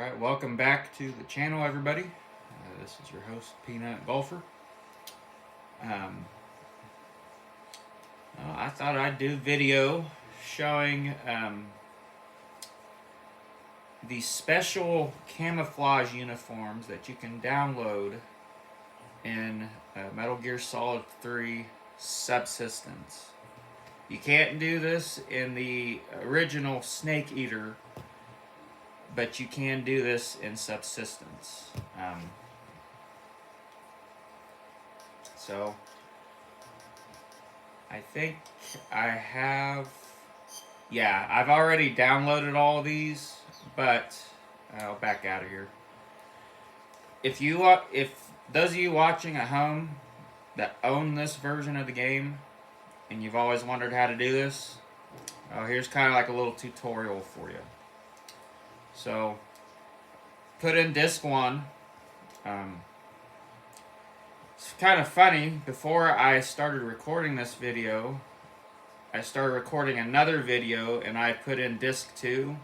Alright, welcome back to the channel, everybody. This is your host, Peanut Golfer. I thought I'd do a video showing the special camouflage uniforms that you can download in Metal Gear Solid 3 Subsistence. You can't do this in the original Snake Eater, but you can do this in Subsistence. So I think I have, I've already downloaded all of these, but I'll back out of here. If those of you watching at home that own this version of the game and you've always wondered how to do this, here's kind of like a little tutorial for you. So, put in disc 1. It's kind of funny, before I started recording this video, I started recording another video and I put in disc 2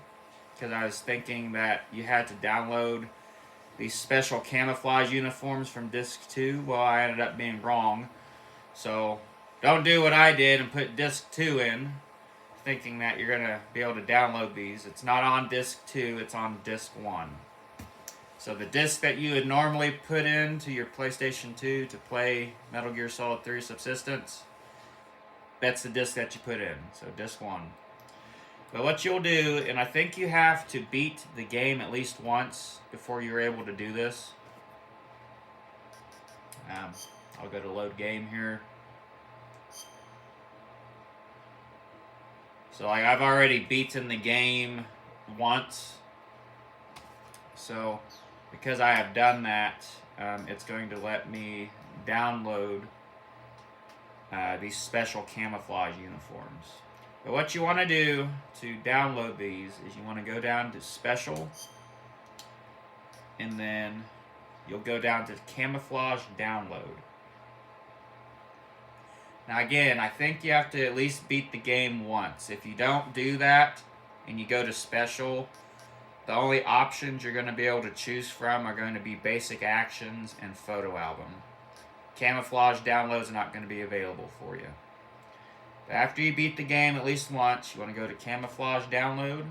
because I was thinking that you had to download these special camouflage uniforms from disc 2. Well, I ended up being wrong. So, don't do what I did and put disc 2 in, thinking that you're going to be able to download these. It's not on disc 2, it's on disc 1. So the disc that you would normally put into your PlayStation 2 to play Metal Gear Solid 3 Subsistence, that's the disc that you put in, so disc 1. But what you'll do, and I think you have to beat the game at least once before you're able to do this. I'll go to load game here. So like I've already beaten the game once. So because I have done that, it's going to let me download these special camouflage uniforms. But what you want to do to download these is you want to go down to Special, and then you'll go down to Camouflage Download. Now again, I think you have to at least beat the game once. If you don't do that and you go to Special, the only options you're going to be able to choose from are going to be Basic Actions and Photo Album. Camouflage Download is not going to be available for you. But after you beat the game at least once, you want to go to Camouflage Download.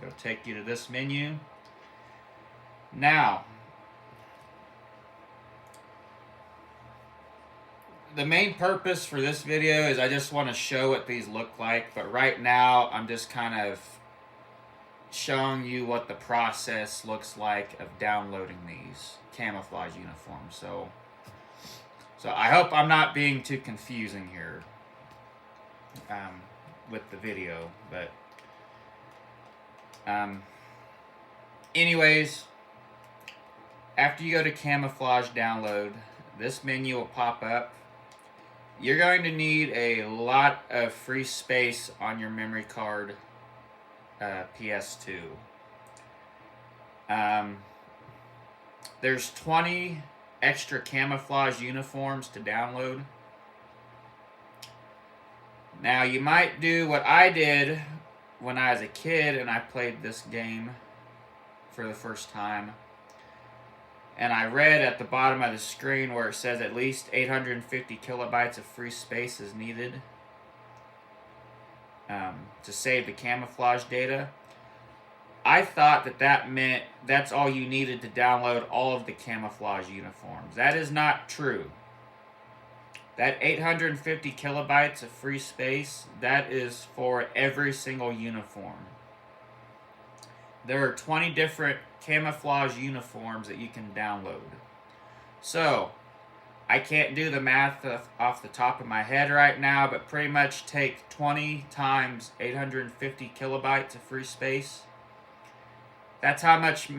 It'll take you to this menu. Now, the main purpose for this video is I just want to show what these look like, but right now I'm just kind of showing you what the process looks like of downloading these camouflage uniforms. So I hope I'm not being too confusing here with the video, but anyways, after you go to Camouflage Download, this menu will pop up. You're going to need a lot of free space on your memory card, PS2. There's 20 extra camouflage uniforms to download. Now you might do what I did when I was a kid and I played this game for the first time. And I read at the bottom of the screen where it says at least 850 kilobytes of free space is needed to save the camouflage data. I thought that meant that's all you needed to download all of the camouflage uniforms. That is not true. That 850 kilobytes of free space, that is for every single uniform. There are 20 different camouflage uniforms that you can download. So, I can't do the math off the top of my head right now, but pretty much take 20 times 850 kilobytes of free space. That's how much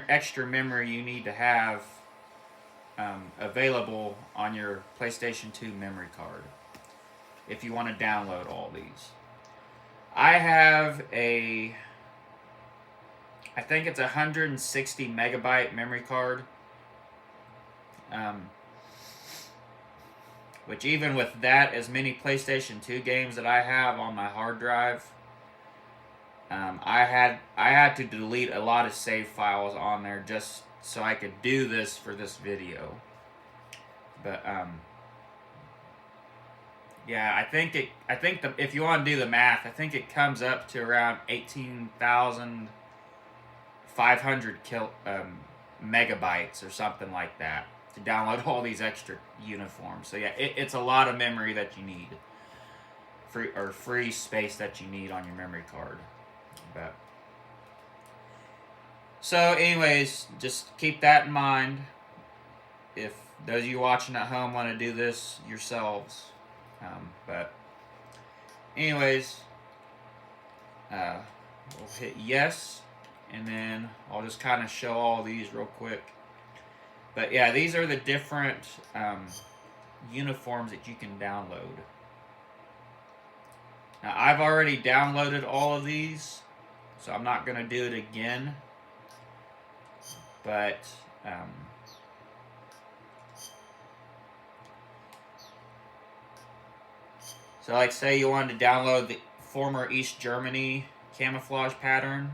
extra memory you need to have available on your PlayStation 2 memory card if you want to download all these. I have I think it's a 160 megabyte memory card, which even with that, as many PlayStation 2 games that I have on my hard drive, I had to delete a lot of save files on there just so I could do this for this video. But yeah, I think if you want to do the math, I think it comes up to around 18,500 megabytes or something like that to download all these extra uniforms. So yeah, it's a lot of memory that you need, free space that you need on your memory card. But so, anyways, just keep that in mind. If those of you watching at home want to do this yourselves, but anyways, we'll hit yes, and then I'll just kind of show all these real quick. But yeah, these are the different uniforms that you can download. Now, I've already downloaded all of these, so I'm not going to do it again. But so like say you wanted to download the former East Germany camouflage pattern.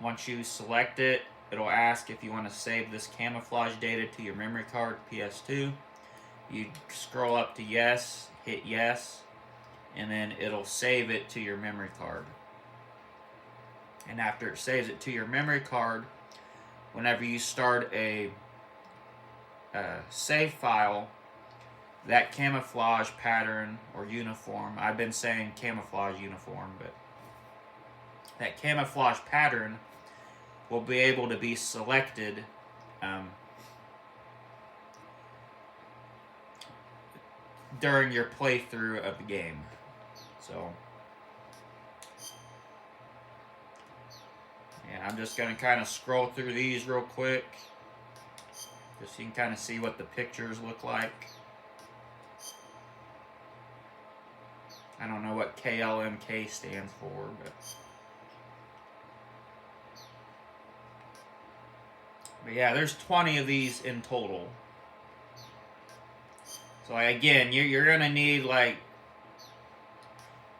Once you select it, it'll ask if you want to save this camouflage data to your memory card, PS2. You scroll up to yes, hit yes, and then it'll save it to your memory card. And after it saves it to your memory card, whenever you start a save file, that camouflage pattern or uniform, I've been saying camouflage uniform, but that camouflage pattern will be able to be selected during your playthrough of the game. So yeah, I'm just going to kind of scroll through these real quick, just so you can kind of see what the pictures look like. I don't know what KLMK stands for, but yeah, there's 20 of these in total. So again, you're going to need, like,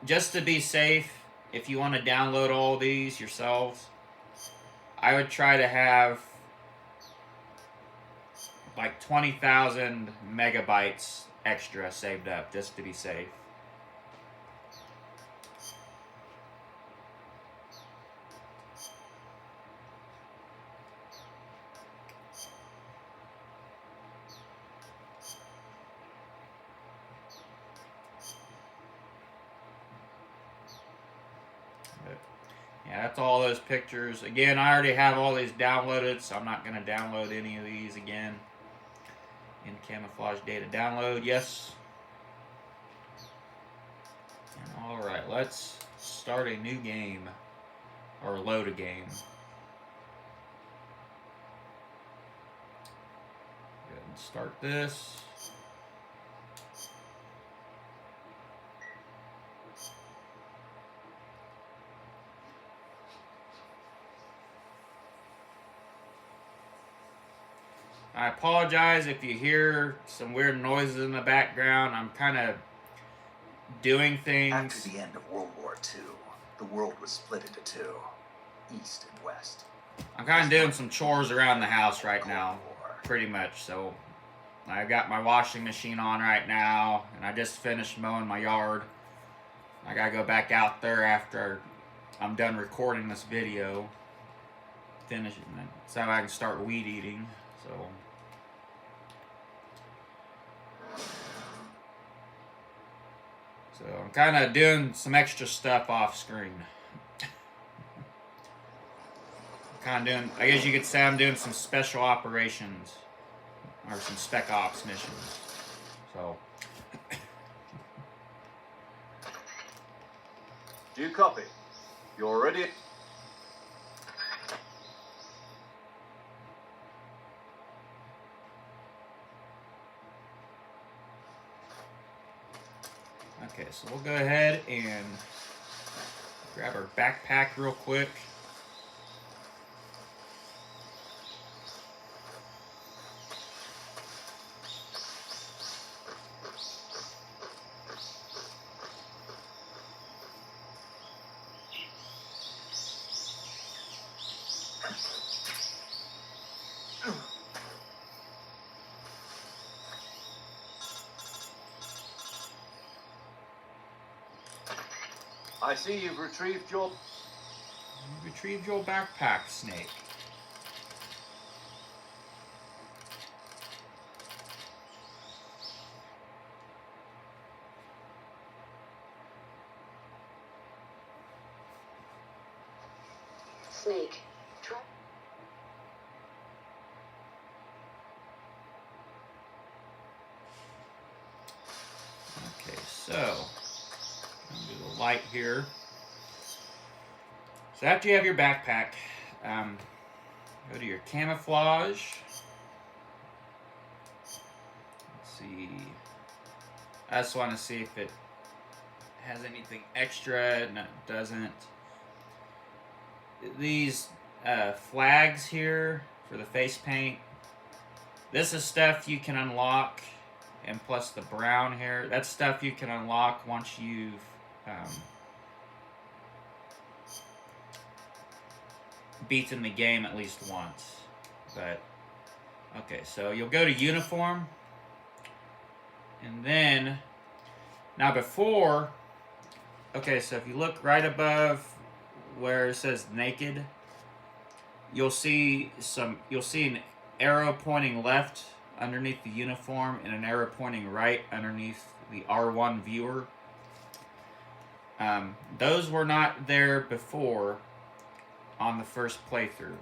just to be safe, if you want to download all these yourselves, I would try to have like 20,000 megabytes extra saved up just to be safe. Yeah, that's all those pictures. Again, I already have all these downloaded, so I'm not going to download any of these again. In camouflage data download, yes. Alright, let's start a new game, or load a game. Go ahead and start this. I apologize if you hear some weird noises in the background. I'm kind of doing things. After the end of World War II, the world was split into two, East and West. I'm kind of doing some chores around the house right now, pretty much. So I've got my washing machine on right now, and I just finished mowing my yard. I gotta go back out there after I'm done recording this video, finish it, so I can start weed eating. So I'm kind of doing some extra stuff off screen. Kind of doing, I guess you could say I'm doing some special operations, or some spec ops missions. So. Do you copy? You're ready? Okay, so we'll go ahead and grab our backpack real quick. I see you've retrieved your... You retrieved your backpack, Snake. Snake. Try. Okay, so I'm gonna do the light here. So after you have your backpack, go to your camouflage. Let's see. I just want to see if it has anything extra. No, it doesn't. These flags here for the face paint. This is stuff you can unlock, and plus the brown here. That's stuff you can unlock once you've beaten the game at least once. But okay, so you'll go to uniform, and then now before. Okay, so if you look right above where it says naked, you'll see an arrow pointing left underneath the uniform and an arrow pointing right underneath the R1 viewer. Those were not there before on the first playthrough.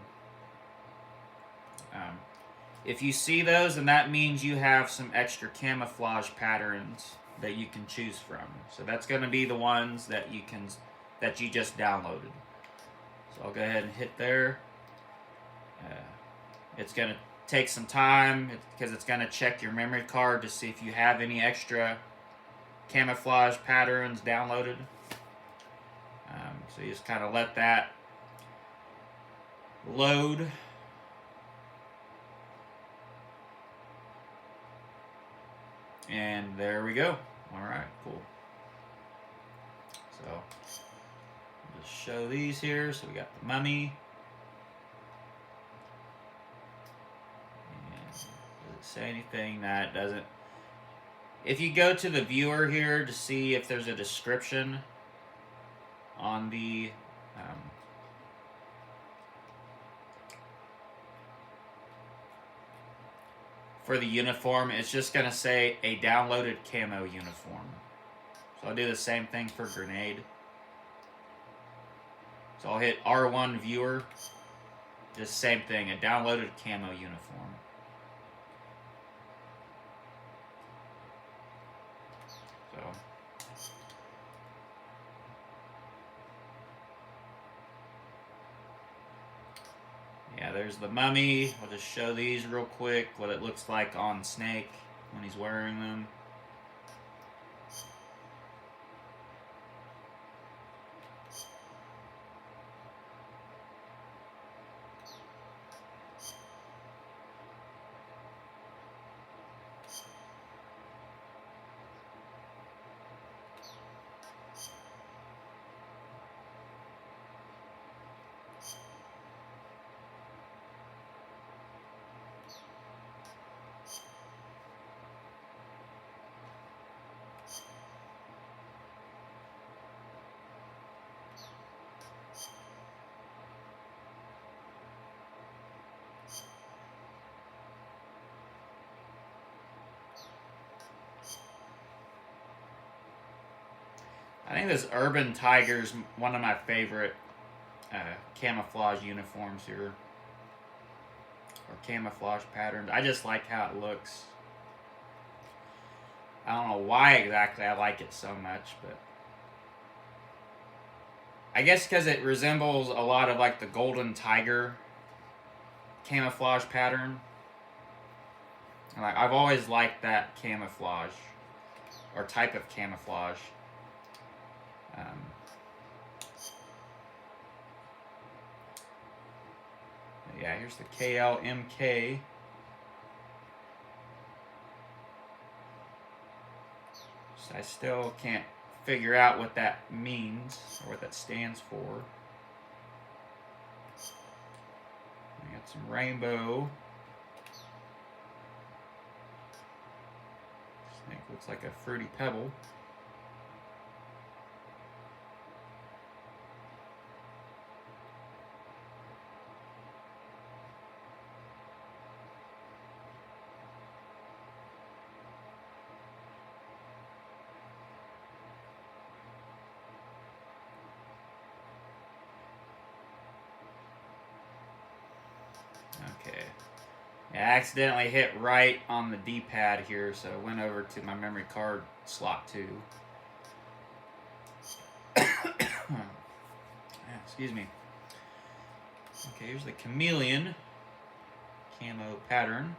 If you see those, then that means you have some extra camouflage patterns that you can choose from. So that's going to be the ones that you just downloaded. So I'll go ahead and hit there. It's going to take some time because it's going to check your memory card to see if you have any extra camouflage patterns downloaded. So you just kind of let that load. And there we go. Alright, cool. So, I'll just show these here. So we got the mummy. And does it say anything? That doesn't. If you go to the viewer here to see if there's a description on the for the uniform, it's just going to say a downloaded camo uniform. So I'll do the same thing for grenade. So I'll hit R1 viewer. Just same thing, a downloaded camo uniform. So yeah, there's the mummy. I'll just show these real quick, what it looks like on Snake when he's wearing them. I think this Urban Tiger's one of my favorite camouflage uniforms here. Or camouflage patterns. I just like how it looks. I don't know why exactly I like it so much, but I guess because it resembles a lot of like the Golden Tiger camouflage pattern. Like, I've always liked that camouflage or type of camouflage. Yeah, here's the KLMK. So I still can't figure out what that means or what that stands for. We got some rainbow. Snake looks like a fruity pebble. I accidentally hit right on the D-pad here, so it went over to my memory card slot too. Excuse me. Okay, here's the chameleon camo pattern.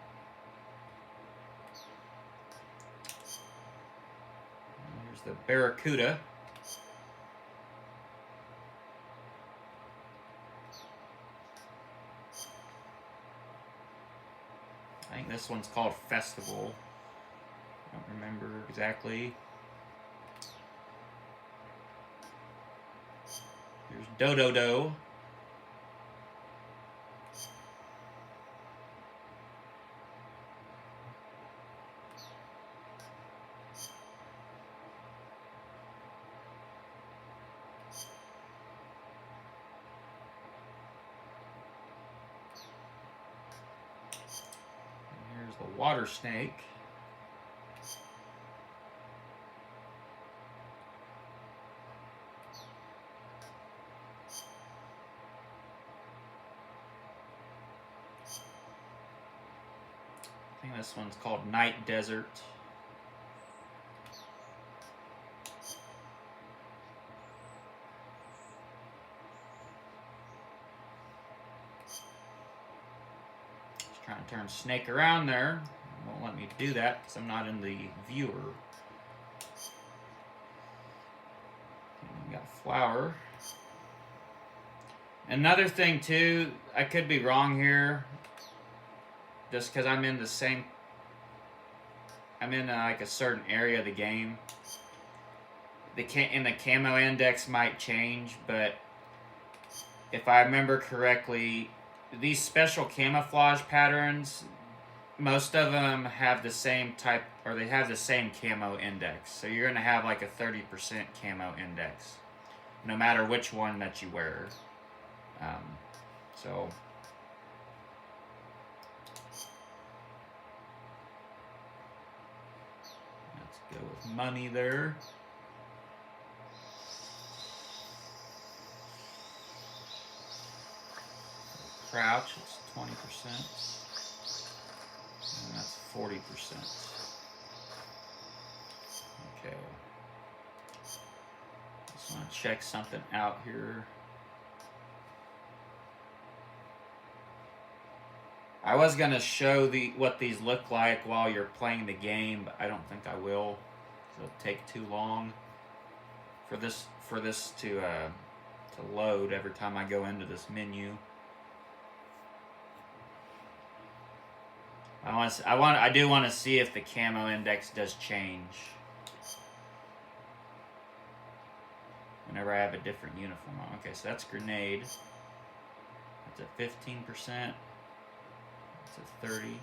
And here's the barracuda. I think this one's called Festival. I don't remember exactly. Here's Dodo. And here's the water snake. I think this one's called Night Desert. Just trying to turn snake around there. It won't let me do that because I'm not in the viewer. And we got flower. Another thing too, I could be wrong here. Just because I'm in the same, I'm in like a certain area of the game. The camo index might change, but if I remember correctly, these special camouflage patterns, most of them have the same type, or they have the same camo index. So you're gonna have like a 30% camo index, no matter which one that you wear. So. Go with money there. Crouch, it's 20%. And that's 40%. Okay. Just want to check something out here. I was gonna show what these look like while you're playing the game, but I don't think I will. It'll take too long for this to load every time I go into this menu. I do want to see if the camo index does change whenever I have a different uniform on. Okay, so that's grenade. That's at 15%. It's at 30.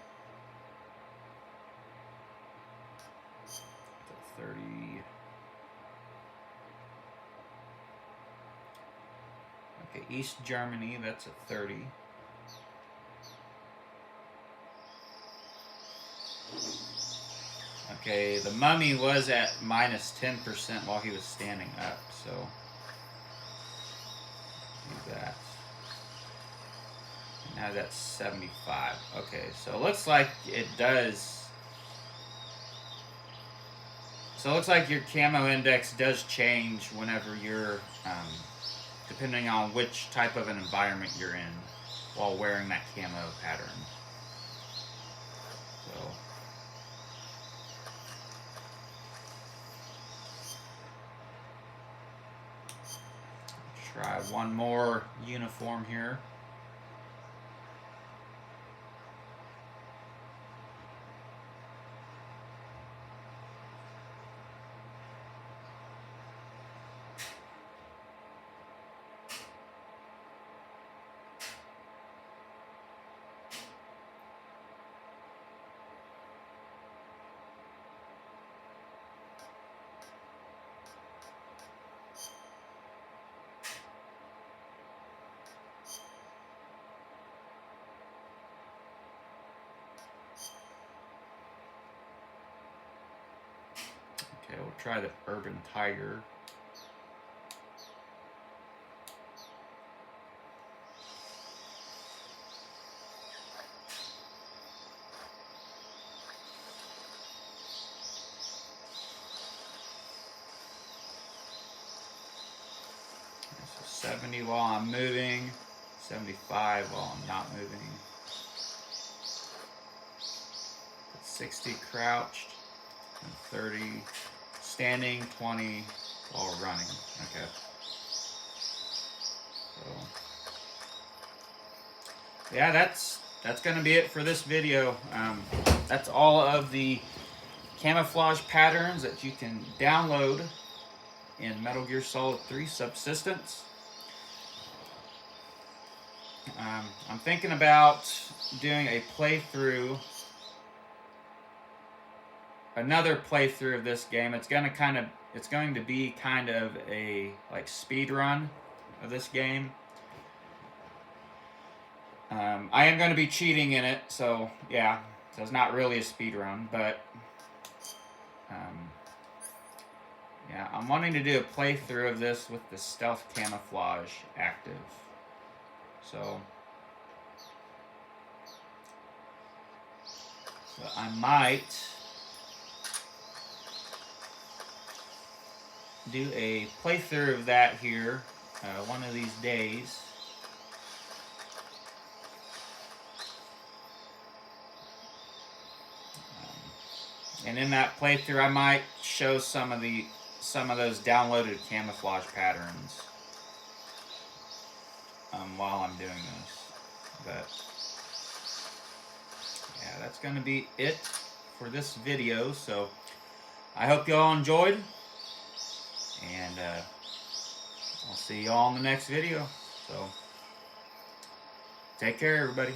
It's at 30. Okay, East Germany, that's at 30. Okay, the mummy was at minus 10% while he was standing up, so do that. Now that's 75. Okay, so it looks like it does. So it looks like your camo index does change whenever you're, depending on which type of an environment you're in while wearing that camo pattern. So. Try one more uniform here. Okay, we'll try the Urban Tiger. 70 while I'm moving, 75 while I'm not moving. 60 crouched, and 30 standing, 20 while running. Okay. So yeah, that's gonna be it for this video. That's all of the camouflage patterns that you can download in Metal Gear Solid 3 Subsistence. I'm thinking about doing a playthrough, another playthrough of this game. It's going to be kind of a like speed run of this game. I am going to be cheating in it, so yeah, so it's not really a speed run, but yeah, I'm wanting to do a playthrough of this with the stealth camouflage active. So I might do a playthrough of that here one of these days. And in that playthrough, I might show some of those downloaded camouflage patterns while I'm doing this. But yeah, that's going to be it for this video. So I hope you all enjoyed, and I'll see you all in the next video. So take care, everybody.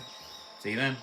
See you then.